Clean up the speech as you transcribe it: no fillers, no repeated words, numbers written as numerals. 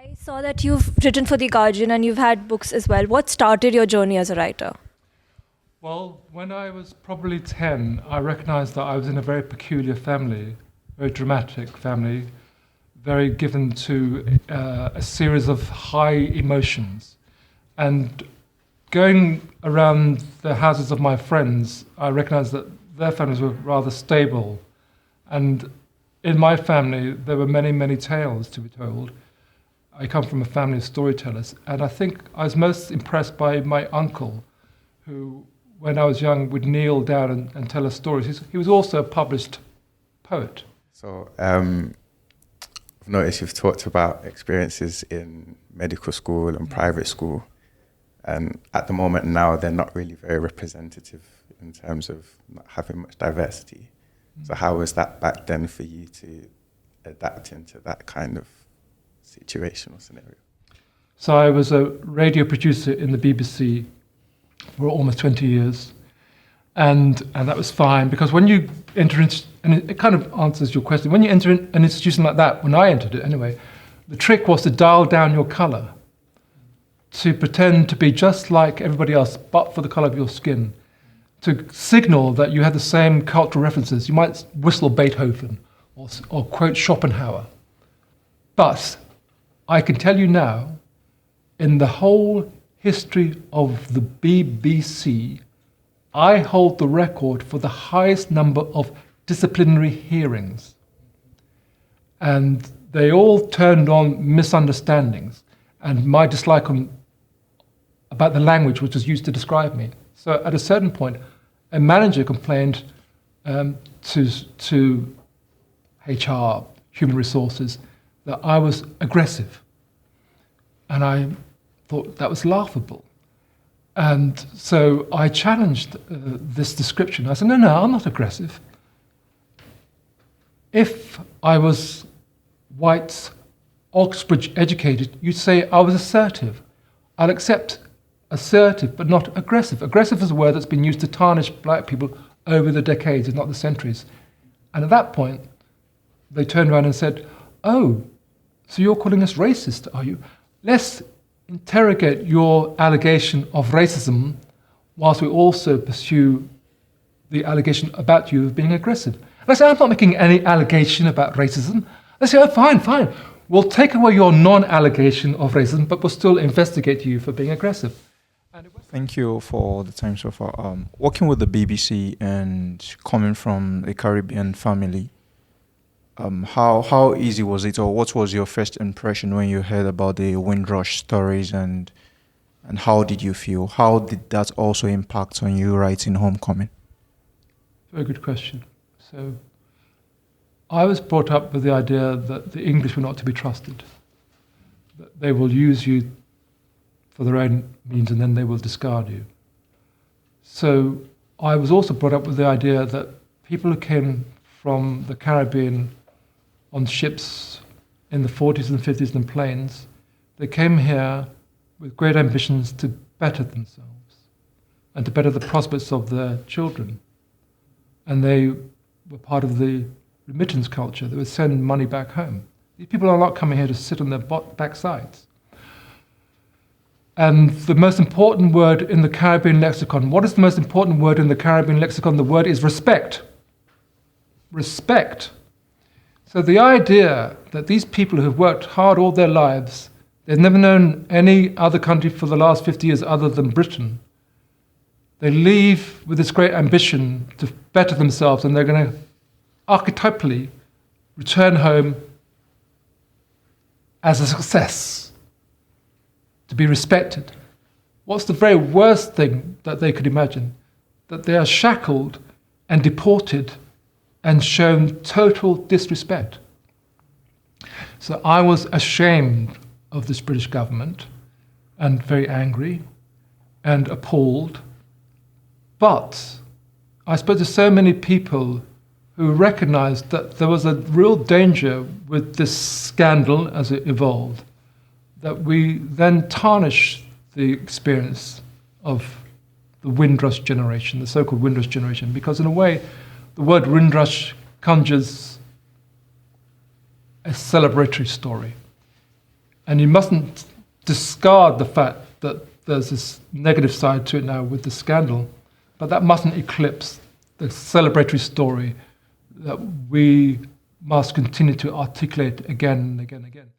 I saw that you've written for The Guardian and you've had books as well. What started your journey as a writer? Well, when I was probably 10, I recognized that I was in a very peculiar family, very dramatic family, very given to a series of high emotions. And going around the houses of my friends, I recognized that their families were rather stable. And in my family, there were many, many tales to be told. I come from a family of storytellers, and I think I was most impressed by my uncle, who, when I was young, would kneel down and tell us stories. He was also a published poet. So I've noticed you've talked about experiences in medical school and private school, and at the moment now they're not really very representative in terms of not having much diversity. So how was that back then for you to adapt into that kind of situation or scenario? So I was a radio producer in the BBC for almost 20 years, and that was fine, because when you enter into, and it kind of answers your question, when you enter in an institution like that, when I entered it anyway, the trick was to dial down your colour, to pretend to be just like everybody else but for the colour of your skin, to signal that you had the same cultural references. You might whistle Beethoven or quote Schopenhauer. But I can tell you now, in the whole history of the BBC, I hold the record for the highest number of disciplinary hearings. And they all turned on misunderstandings and my dislike about the language which was used to describe me. So at a certain point, a manager complained to HR, human resources, that I was aggressive. And I thought that was laughable. And so I challenged this description. I said, no, I'm not aggressive. If I was white, Oxbridge educated, you'd say I was assertive. I'll accept assertive, but not aggressive. Aggressive is a word that's been used to tarnish black people over the decades, if not the centuries. And at that point, they turned around and said, oh, so you're calling us racist, are you? Let's interrogate your allegation of racism whilst we also pursue the allegation about you of being aggressive. And I said, I'm not making any allegation about racism. They say, oh, fine. We'll take away your non-allegation of racism, but we'll still investigate you for being aggressive. Thank you for the time so far. Working with the BBC and coming from a Caribbean family, how easy was it, or what was your first impression when you heard about the Windrush Stories, and how did you feel? How did that also impact on you writing Homecoming? Very good question. So I was brought up with the idea that the English were not to be trusted, that they will use you for their own means and then they will discard you. So I was also brought up with the idea that people who came from the Caribbean on ships in the 40s and 50s and planes, they came here with great ambitions to better themselves and to better the prospects of their children. And they were part of the remittance culture. They would send money back home. These people are not coming here to sit on their backsides. And the most important word in the Caribbean lexicon, what is the most important word in the Caribbean lexicon? The word is respect. Respect. So the idea that these people who've worked hard all their lives, they've never known any other country for the last 50 years other than Britain. They leave with this great ambition to better themselves, and they're going to archetypally return home as a success, to be respected. What's the very worst thing that they could imagine? That they are shackled and deported and shown total disrespect. So I was ashamed of this British government and very angry and appalled. But I spoke to so many people who recognized that there was a real danger with this scandal as it evolved, that we then tarnish the experience of the Windrush generation, the so-called Windrush generation, because in a way, the word Windrush conjures a celebratory story. And you mustn't discard the fact that there's this negative side to it now with the scandal, but that mustn't eclipse the celebratory story that we must continue to articulate again and again and again.